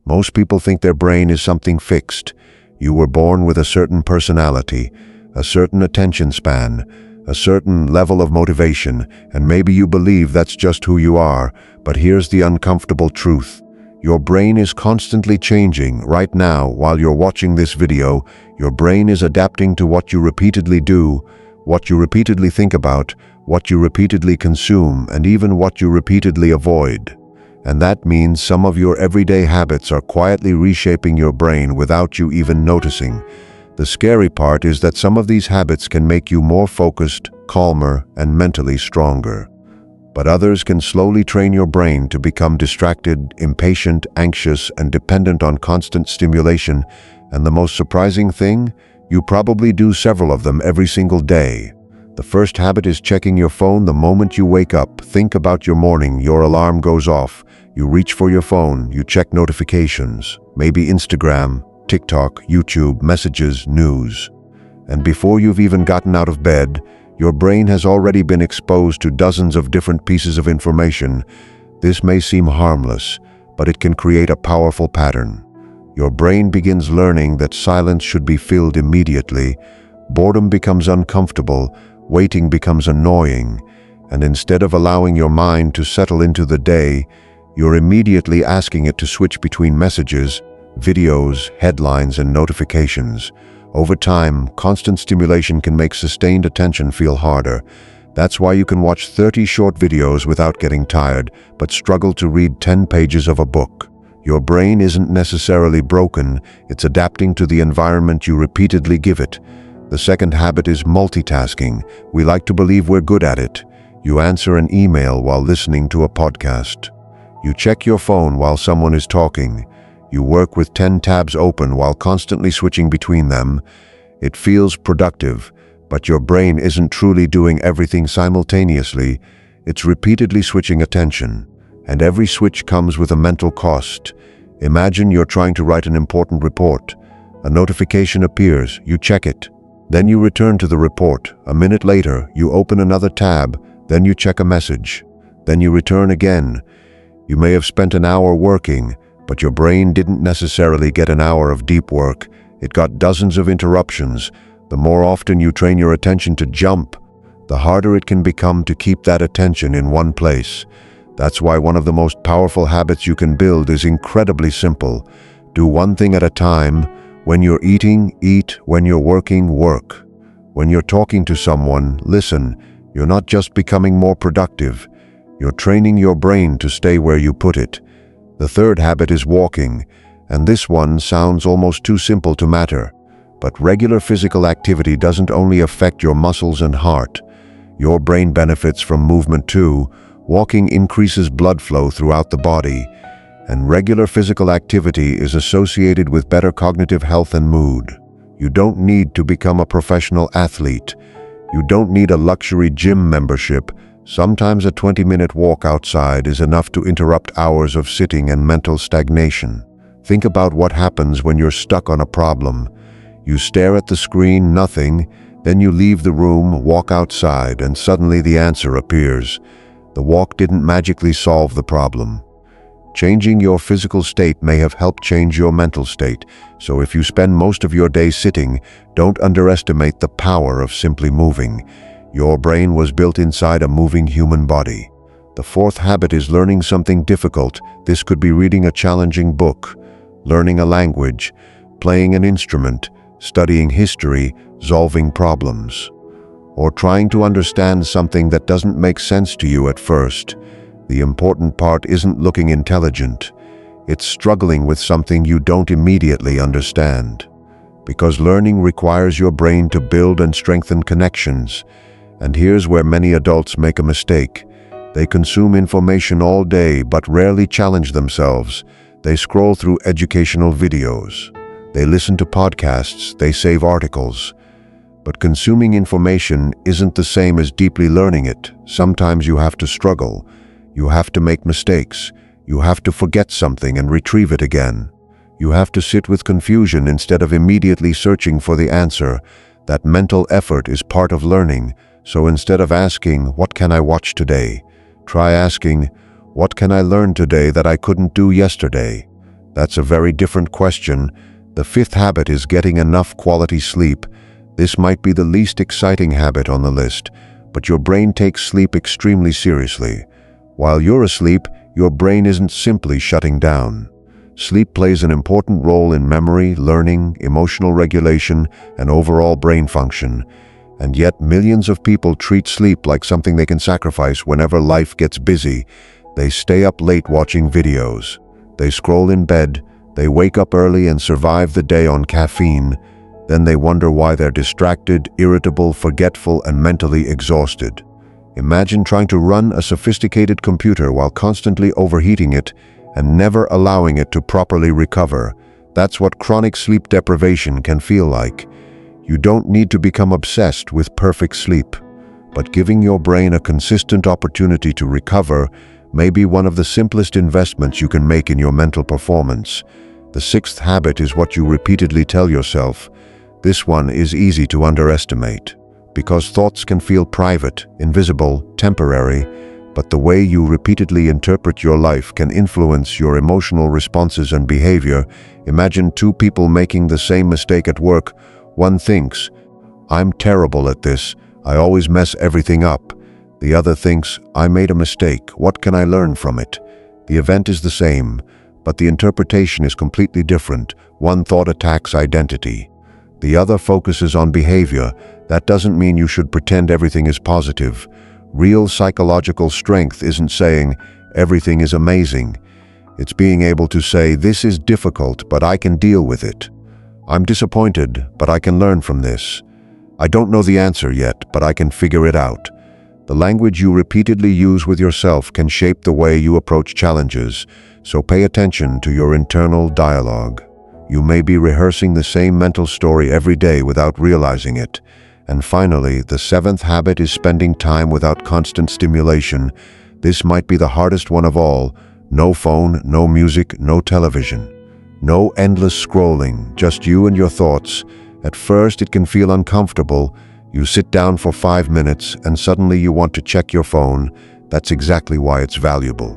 Most people think their brain is something fixed. You were born with a certain personality, a certain attention span, a certain level of motivation, and maybe you believe that's just who you are. But here's the uncomfortable truth. Your brain is constantly changing. Right now, while you're watching this video, your brain is adapting to what you repeatedly do, what you repeatedly think about, what you repeatedly consume, and even what you repeatedly avoid. And that means some of your everyday habits are quietly reshaping your brain without you even noticing. The scary part is that some of these habits can make you more focused, calmer, and mentally stronger. But others can slowly train your brain to become distracted, impatient, anxious, and dependent on constant stimulation. And the most surprising thing? You probably do several of them every single day. The first habit is checking your phone the moment you wake up. Think about your morning. Your alarm goes off. You reach for your phone. You check notifications. Maybe Instagram, TikTok, YouTube, messages, news. And before you've even gotten out of bed, your brain has already been exposed to dozens of different pieces of information. This may seem harmless, but it can create a powerful pattern. Your brain begins learning that silence should be filled immediately. Boredom becomes uncomfortable. Waiting becomes annoying. And instead of allowing your mind to settle into the day, you're immediately asking it to switch between messages, videos, headlines, and notifications. Over time, constant stimulation can make sustained attention feel harder. That's why you can watch 30 short videos without getting tired, but struggle to read 10 pages of a book. Your brain isn't necessarily broken, it's adapting to the environment you repeatedly give it. The second habit is multitasking. We like to believe we're good at it. You answer an email while listening to a podcast. You check your phone while someone is talking. You work with 10 tabs open while constantly switching between them. It feels productive, but your brain isn't truly doing everything simultaneously. It's repeatedly switching attention, and every switch comes with a mental cost. Imagine you're trying to write an important report. A notification appears, you check it. Then you return to the report. A minute later, you open another tab, then you check a message. Then you return again. You may have spent an hour working, but your brain didn't necessarily get an hour of deep work. It got dozens of interruptions. The more often you train your attention to jump, the harder it can become to keep that attention in one place. That's why one of the most powerful habits you can build is incredibly simple. Do one thing at a time. When you're eating, eat. When you're working, work. When you're talking to someone, listen. You're not just becoming more productive. You're training your brain to stay where you put it. The third habit is walking, and this one sounds almost too simple to matter. But regular physical activity doesn't only affect your muscles and heart. Your brain benefits from movement too. Walking increases blood flow throughout the body, and regular physical activity is associated with better cognitive health and mood. You don't need to become a professional athlete. You don't need a luxury gym membership. Sometimes a 20-minute walk outside is enough to interrupt hours of sitting and mental stagnation. Think about what happens when you're stuck on a problem. You stare at the screen, nothing, then you leave the room, walk outside, and suddenly the answer appears. The walk didn't magically solve the problem. Changing your physical state may have helped change your mental state, so if you spend most of your day sitting, don't underestimate the power of simply moving. Your brain was built inside a moving human body. The fourth habit is learning something difficult. This could be reading a challenging book, learning a language, playing an instrument, studying history, solving problems, or trying to understand something that doesn't make sense to you at first. The important part isn't looking intelligent. It's struggling with something you don't immediately understand. Because learning requires your brain to build and strengthen connections. And here's where many adults make a mistake. They consume information all day but rarely challenge themselves. They scroll through educational videos. They listen to podcasts. They save articles. But consuming information isn't the same as deeply learning it. Sometimes you have to struggle. You have to make mistakes. You have to forget something and retrieve it again. You have to sit with confusion instead of immediately searching for the answer. That mental effort is part of learning. So instead of asking, "What can I watch today?" try asking, "What can I learn today that I couldn't do yesterday?" That's a very different question. The fifth habit is getting enough quality sleep. This might be the least exciting habit on the list, but your brain takes sleep extremely seriously. While you're asleep, your brain isn't simply shutting down. Sleep plays an important role in memory, learning, emotional regulation, and overall brain function. And yet millions of people treat sleep like something they can sacrifice whenever life gets busy. They stay up late watching videos. They scroll in bed. They wake up early and survive the day on caffeine. Then they wonder why they're distracted, irritable, forgetful, and mentally exhausted. Imagine trying to run a sophisticated computer while constantly overheating it and never allowing it to properly recover. That's what chronic sleep deprivation can feel like. You don't need to become obsessed with perfect sleep, but giving your brain a consistent opportunity to recover may be one of the simplest investments you can make in your mental performance. The sixth habit is what you repeatedly tell yourself. This one is easy to underestimate, because thoughts can feel private, invisible, temporary, but the way you repeatedly interpret your life can influence your emotional responses and behavior. Imagine two people making the same mistake at work. One thinks, "I'm terrible at this, I always mess everything up." The other thinks, "I made a mistake, what can I learn from it?" The event is the same, but the interpretation is completely different. One thought attacks identity. The other focuses on behavior. That doesn't mean you should pretend everything is positive. Real psychological strength isn't saying, "Everything is amazing." It's being able to say, "This is difficult, but I can deal with it. I'm disappointed, but I can learn from this. I don't know the answer yet, but I can figure it out." The language you repeatedly use with yourself can shape the way you approach challenges, so pay attention to your internal dialogue. You may be rehearsing the same mental story every day without realizing it. And finally, the seventh habit is spending time without constant stimulation. This might be the hardest one of all. No phone, no music, no television. No endless scrolling, just you and your thoughts. At first, it can feel uncomfortable. You sit down for 5 minutes and suddenly you want to check your phone. That's exactly why it's valuable.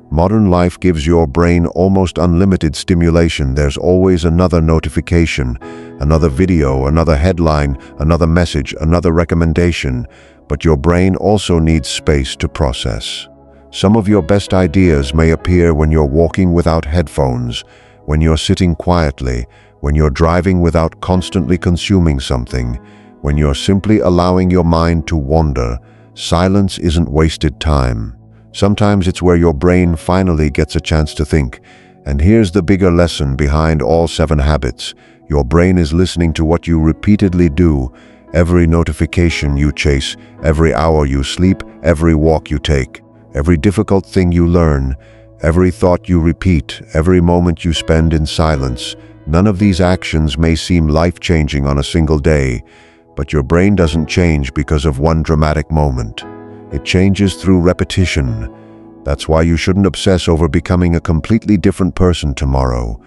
Modern life gives your brain almost unlimited stimulation. There's always another notification, another video, another headline, another message, another recommendation. But your brain also needs space to process. Some of your best ideas may appear when you're walking without headphones, when you're sitting quietly, when you're driving without constantly consuming something, when you're simply allowing your mind to wander. Silence isn't wasted time. Sometimes it's where your brain finally gets a chance to think. And here's the bigger lesson behind all 7 habits. Your brain is listening to what you repeatedly do. Every notification you chase, every hour you sleep, every walk you take, every difficult thing you learn, every thought you repeat, every moment you spend in silence. None of these actions may seem life-changing on a single day, but your brain doesn't change because of one dramatic moment. It changes through repetition. That's why you shouldn't obsess over becoming a completely different person tomorrow.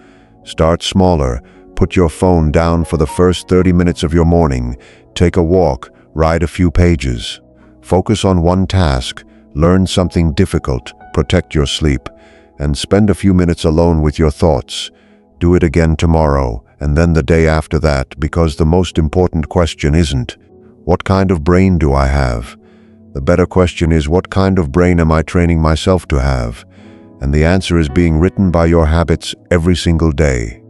Start smaller. Put your phone down for the first 30 minutes of your morning. Take a walk. Write a few pages. Focus on one task. Learn something difficult. Protect your sleep. And spend a few minutes alone with your thoughts. Do it again tomorrow, and then the day after that, because the most important question isn't, "What kind of brain do I have?" The better question is, "What kind of brain am I training myself to have?" And the answer is being written by your habits every single day.